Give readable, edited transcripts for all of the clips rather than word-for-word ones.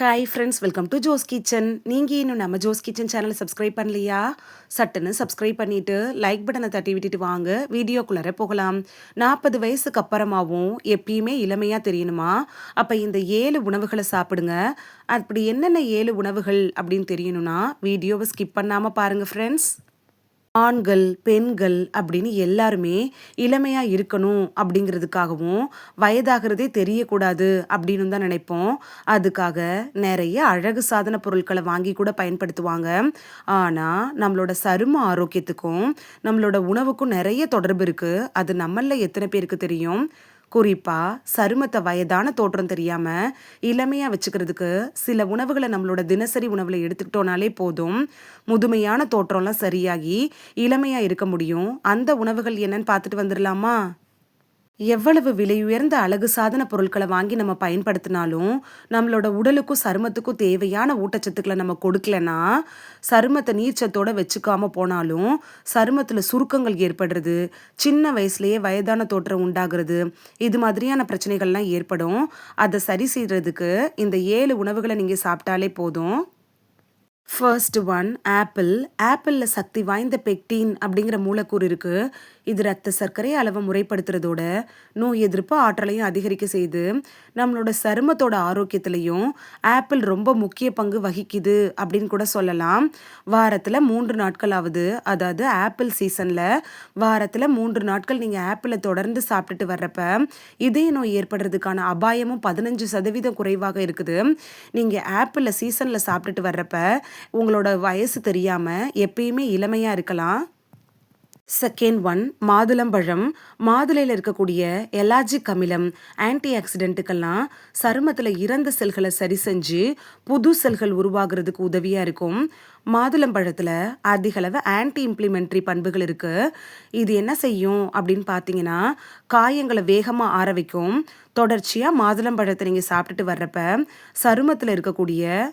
Hi friends, welcome to Jo's kitchen. நீங்கள் இன்னும் நம்ம ஜோஸ் கிச்சன் சேனலை சப்ஸ்கிரைப் பண்ணலையா? சட்டுன்னு சப்ஸ்கிரைப் பண்ணிவிட்டு லைக் பட்டனை தட்டி விட்டுட்டு வாங்க, வீடியோக்குள்ளார போகலாம். 40 வயசுக்கு அப்புறமாவும் எப்பயுமே இளமையாக தெரியணுமா? அப்போ இந்த 7 உணவுகளை சாப்பிடுங்க. அப்படி என்னென்ன 7 உணவுகள் அப்படின்னு தெரியணும்னா வீடியோவை ஸ்கிப் பண்ணாமல் பாருங்கள் ஃப்ரெண்ட்ஸ். ஆண்கள், பெண்கள் அப்படின்னு எல்லாருமே இளமையா இருக்கணும் அப்படிங்கிறதுக்காகவும், வயதாகிறதே தெரியக்கூடாது அப்படின்னு தான் நினைப்போம். அதுக்காக நெறைய அழகு சாதன பொருட்கள வாங்கி கூட பயன்படுத்துவாங்க. ஆனா, நம்மளோட சரும ஆரோக்கியத்துக்கும், நம்மளோட உணவுக்கும் நெறைய தொடர்பு இருக்கு. அது நம்மள்ல எத்தன பேருக்கு தெரியும்? குறிப்பா சருமத்த வயதான தோற்றம் தெரியாம இளமையா வச்சுக்கிறதுக்கு சில உணவுகளை நம்மளோட தினசரி உணவுல எடுத்துக்கிட்டோம்னாலே போதும். முதுமையான தோற்றம்லாம் சரியாகி இளமையா இருக்க முடியும். அந்த உணவுகள் என்னன்னு பார்த்துட்டு வந்துடலாமா? எவ்வளவு விலையுயர்ந்த அழகு சாதன பொருட்களை வாங்கி நம்ம பயன்படுத்தினாலும் நம்மளோட உடலுக்கும் சருமத்துக்கும் தேவையான ஊட்டச்சத்துக்களை நம்ம கொடுக்கலன்னா, சருமத்தை நீர்ச்சத்தோட வச்சுக்காம போனாலும் சருமத்துல சுருக்கங்கள் ஏற்படுறது, சின்ன வயசுலயே வயதான தோற்றம் உண்டாகிறது, இது மாதிரியான பிரச்சனைகள்லாம் ஏற்படும். அதை சரி செய்யறதுக்கு இந்த 7 உணவுகளை நீங்க சாப்பிட்டாலே போதும். First one apple. ஆப்பிளில் சக்தி வாய்ந்த பெக்டின் அப்படிங்கிற மூலக்கூறு இருக்கு. இது ரத்த சர்க்கரை அளவை முறைப்படுத்துறதோட நோய் எதிர்ப்பு ஆற்றலையும் அதிகரிக்க செய்து நம்மளோட சருமத்தோட ஆரோக்கியத்திலையும் ஆப்பிள் ரொம்ப முக்கிய பங்கு வகிக்குது அப்படின்னு கூட சொல்லலாம். வாரத்தில் 3 நாட்களாவது, அதாவது ஆப்பிள் சீசனில் வாரத்தில் 3 நாட்கள் நீங்கள் ஆப்பிளை தொடர்ந்து சாப்பிட்டுட்டு வர்றப்ப இதய நோய் ஏற்படுறதுக்கான அபாயமும் 15% குறைவாக இருக்குது. நீங்கள் ஆப்பிளை சீசனில் சாப்பிட்டுட்டு வர்றப்ப உங்களோட வயசு தெரியாம எப்பயுமே இளமையா இருக்கலாம். செகண்ட் ஒன் மாதுளம்பழம். மாதுளையில் இருக்கக்கூடிய எலாஜிக் அமிலம், ஆன்டி ஆக்சிடென்ட்டுக்கெல்லாம் சருமத்தில் இறந்த செல்களை சரி செஞ்சு புது செல்கள் உருவாகிறதுக்கு உதவியாக இருக்கும். மாதுளம்பழத்தில் அதிக அளவு ஆன்டி இம்ப்ளிமெண்ட்ரி பண்புகள் இருக்கு. இது என்ன செய்யும் அப்படின்னு பார்த்தீங்கன்னா, காயங்களை வேகமாக ஆற வைக்கும். தொடர்ச்சியாக மாதுளம்பழத்தை நீங்கள் சாப்பிட்டுட்டு வர்றப்ப சருமத்தில் இருக்கக்கூடிய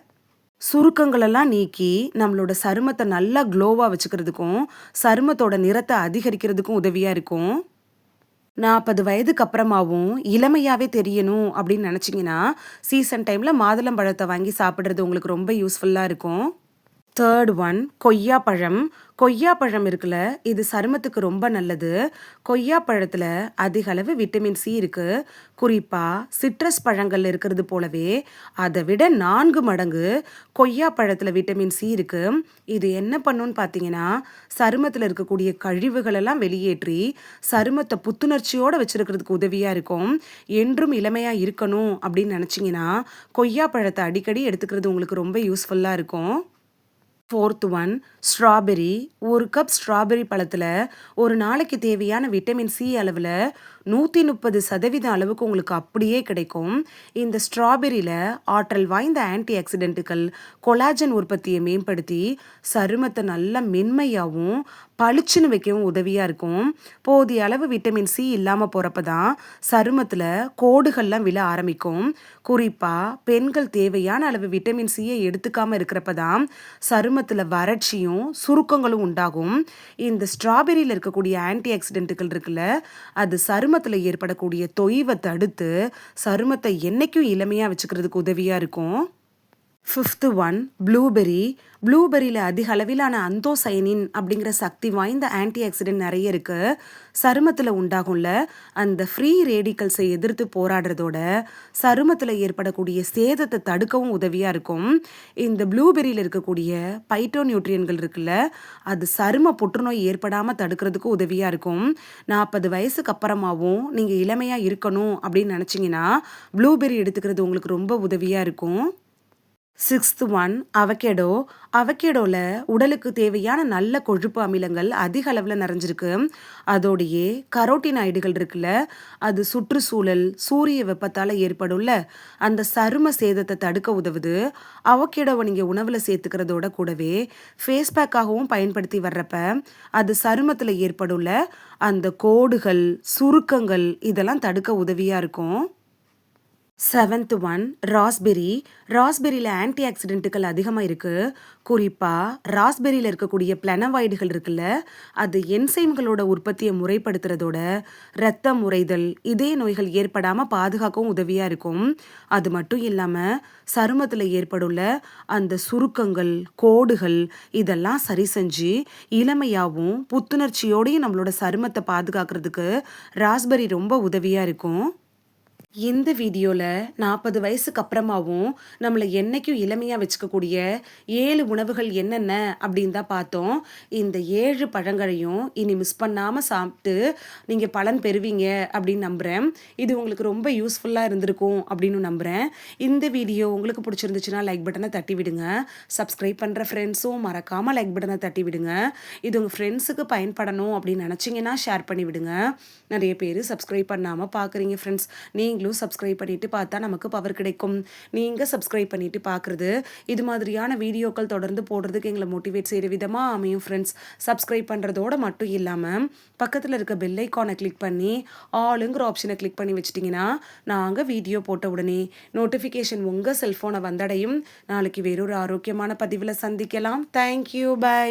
சுருக்கங்களெல்லாம் நீக்கி நம்மளோட சருமத்தை நல்லா க்ளோவாக வச்சுக்கிறதுக்கும் சருமத்தோட நிறத்தை அதிகரிக்கிறதுக்கும் உதவியாக இருக்கும். 40 வயதுக்கு அப்புறமாவும் இளமையாவே தெரியணும் அப்படின்னு நினச்சிங்கன்னா சீசன் டைமில் மாதுளம்பழத்தை வாங்கி சாப்பிட்றது உங்களுக்கு ரொம்ப யூஸ்ஃபுல்லாக இருக்கும். தேர்ட் ஒன் கொய்யாப்பழம். கொய்யாப்பழம் இருக்குல்ல, இது சருமத்துக்கு ரொம்ப நல்லது. கொய்யாப்பழத்தில் அதிக அளவு விட்டமின் சி இருக்கு. குறிப்பாக சிட்ரஸ் பழங்கள்ல இருக்கிறது போலவே அதை விட 4 மடங்கு கொய்யாப்பழத்தில் விட்டமின் சி இருக்கு. இது என்ன பண்ணுன்னு பார்த்தீங்கன்னா, சருமத்தில் இருக்கக்கூடிய கழிவுகளெல்லாம் வெளியேற்றி சருமத்தை புத்துணர்ச்சியோடு வச்சிருக்கிறதுக்கு உதவியாக இருக்கும். என்றும் இளமையாக இருக்கணும் அப்படின்னு நினச்சிங்கன்னா கொய்யாப்பழத்தை அடிக்கடி எடுத்துக்கிறது உங்களுக்கு ரொம்ப யூஸ்ஃபுல்லாக இருக்கும். Fourth one strawberry. 1 cup strawberry பழத்தில் ஒரு நாளைக்கு தேவையான விட்டமின் சி அளவில் 130% அளவுக்கு உங்களுக்கு அப்படியே கிடைக்கும். இந்த ஸ்ட்ராபெரியில் ஆற்றல் வாய்ந்த ஆன்டி ஆக்சிடென்ட்டுகள் கொலாஜன் உற்பத்தியை மேம்படுத்தி சருமத்தை நல்லா மென்மையாகவும் பளிச்சுன்னு வைக்கவும் உதவியாக இருக்கும். போதிய அளவு விட்டமின் சி இல்லாமல் போகிறப்ப தான் சருமத்தில் கோடுகள்லாம் விழ ஆரம்பிக்கும். குறிப்பாக பெண்கள் தேவையான அளவு விட்டமின் சியை எடுத்துக்காமல் இருக்கிறப்ப தான் சருமத்தில் வறட்சியும் சுருக்கங்களும் உண்டாகும். இந்த ஸ்ட்ராபெரியில் இருக்கக்கூடிய ஆன்டி ஆக்சிடென்ட்டுகள் இருக்குல்ல, அது சருமத்தில் ஏற்படக்கூடிய தொய்வை தடுத்து சருமத்தை என்னைக்கும் இளமையாக வச்சுக்கிறதுக்கு உதவியாக இருக்கும். Fifth one blueberry. ப்ளூபெர்ரியில் அதிக அளவிலான அந்தோசயனின் அப்படிங்கிற சக்தி வாய்ந்த ஆன்டி ஆக்சிடென்ட் நிறைய இருக்கு. சருமத்தில் உண்டாகும்ல அந்த ஃப்ரீ ரேடிக்கல்ஸை எதிர்த்து போராடுறதோட சருமத்தில் ஏற்படக்கூடிய சேதத்தை தடுக்கவும் உதவியாக இருக்கும். இந்த ப்ளூபெர்ரியில் இருக்கக்கூடிய பைட்டோ நியூட்ரியன்கள் இருக்குல்ல, அது சரும புற்றுநோய் ஏற்படாமல் தடுக்கிறதுக்கு உதவியாக இருக்கும். 40 வயசுக்கு அப்புறமாவும் நீங்கள் இளமையாக இருக்கணும் அப்படின்னு நினச்சிங்கன்னா ப்ளூபெர்ரி எடுத்துக்கிறது உங்களுக்கு ரொம்ப உதவியாக இருக்கும். Sixth one avocado. அவகேடோவில் உடலுக்கு தேவையான நல்ல கொழுப்பு அமிலங்கள் அதிக அளவில் நிறைஞ்சிருக்கு. அதோடையே கரோட்டினாய்டுகள் இருக்குல்ல, அது சுற்றுச்சூழல் சூரிய வெப்பத்தால் ஏற்படும்ல அந்த சரும சேதத்தை தடுக்க உதவுது. அவகேடோவை நீங்கள் உணவில் சேர்த்துக்கிறதோட கூடவே ஃபேஸ் பேக்காகவும் பயன்படுத்தி வர்றப்ப அது சருமத்தில் ஏற்படும்ல அந்த கோடுகள் சுருக்கங்கள் இதெல்லாம் தடுக்க உதவியாக இருக்கும். Seventh one raspberry. ராஸ்பெர்ரியில் ஆன்டி ஆக்சிடென்ட்டுகள் அதிகமாக இருக்குது. குறிப்பாக ராஸ்பெர்ரியில் இருக்கக்கூடிய பிளனவாய்டுகள் இருக்குல்ல, அது என்சைம்களோட உற்பத்தியை முறைப்படுத்துறதோட இரத்தம் உறைதல், இதய நோய்கள் ஏற்படாமல் பாதுகாக்கவும் உதவியாக இருக்கும். அது மட்டும் இல்லாமல் சருமத்தில் ஏற்படுள்ள அந்த சுருக்கங்கள், கோடுகள் இதெல்லாம் சரி செஞ்சு இளமையாகவும் புத்துணர்ச்சியோடையும் நம்மளோட சருமத்தை பாதுகாக்கிறதுக்கு ராஸ்பெர்ரி ரொம்ப உதவியாக இருக்கும். இந்த வீடியோவில் 40 வயசுக்கு அப்புறமாவும் நம்மளை என்னைக்கும் இளமையாக வச்சுக்கக்கூடிய 7 உணவுகள் என்னென்ன அப்படின்னு தான் பார்த்தோம். இந்த 7 பழங்களையும் இனி மிஸ் பண்ணாமல் சாப்பிட்டு நீங்கள் பலன் பெறுவீங்க அப்படின்னு நம்புகிறேன். இது உங்களுக்கு ரொம்ப யூஸ்ஃபுல்லாக இருந்திருக்கும் அப்படின்னு நம்புகிறேன். இந்த வீடியோ உங்களுக்கு பிடிச்சிருந்துச்சுன்னா லைக் பட்டனை தட்டி விடுங்க. சப்ஸ்கிரைப் பண்ணுற ஃப்ரெண்ட்ஸும் மறக்காமல் லைக் பட்டனை தட்டி விடுங்க. இது உங்கள் ஃப்ரெண்ட்ஸுக்கு பயன்படணும் அப்படின்னு நினச்சிங்கன்னா ஷேர் பண்ணி விடுங்க. நிறைய பேர் சப்ஸ்கிரைப் பண்ணாமல் பார்க்குறீங்க ஃப்ரெண்ட்ஸ். நீங்களும் சப்ஸ்கிரைப் பண்ணிட்டு பார்த்தா நமக்கு பவர் கிடைக்கும். நீங்கள் சப்ஸ்கிரைப் பண்ணிட்டு பார்க்குறது இது மாதிரியான வீடியோக்கள் தொடர்ந்து போடுறதுக்கு எங்களை மோட்டிவேட் செய்கிற விதமாக அமையும் ஃப்ரெண்ட்ஸ். சப்ஸ்கிரைப் பண்ணுறதோட மட்டும் இல்லாமல் பக்கத்தில் இருக்க பெல் ஐக்கானை கிளிக் பண்ணி ஆளுங்கிற ஆப்ஷனை கிளிக் பண்ணி வச்சிட்டிங்கன்னா நாங்கள் வீடியோ போட்ட உடனே நோட்டிஃபிகேஷன் உங்கள் செல்ஃபோனை வந்தடையும். நாளைக்கு வேறொரு ஆரோக்கியமான பதிவில் சந்திக்கலாம். Thank you, by.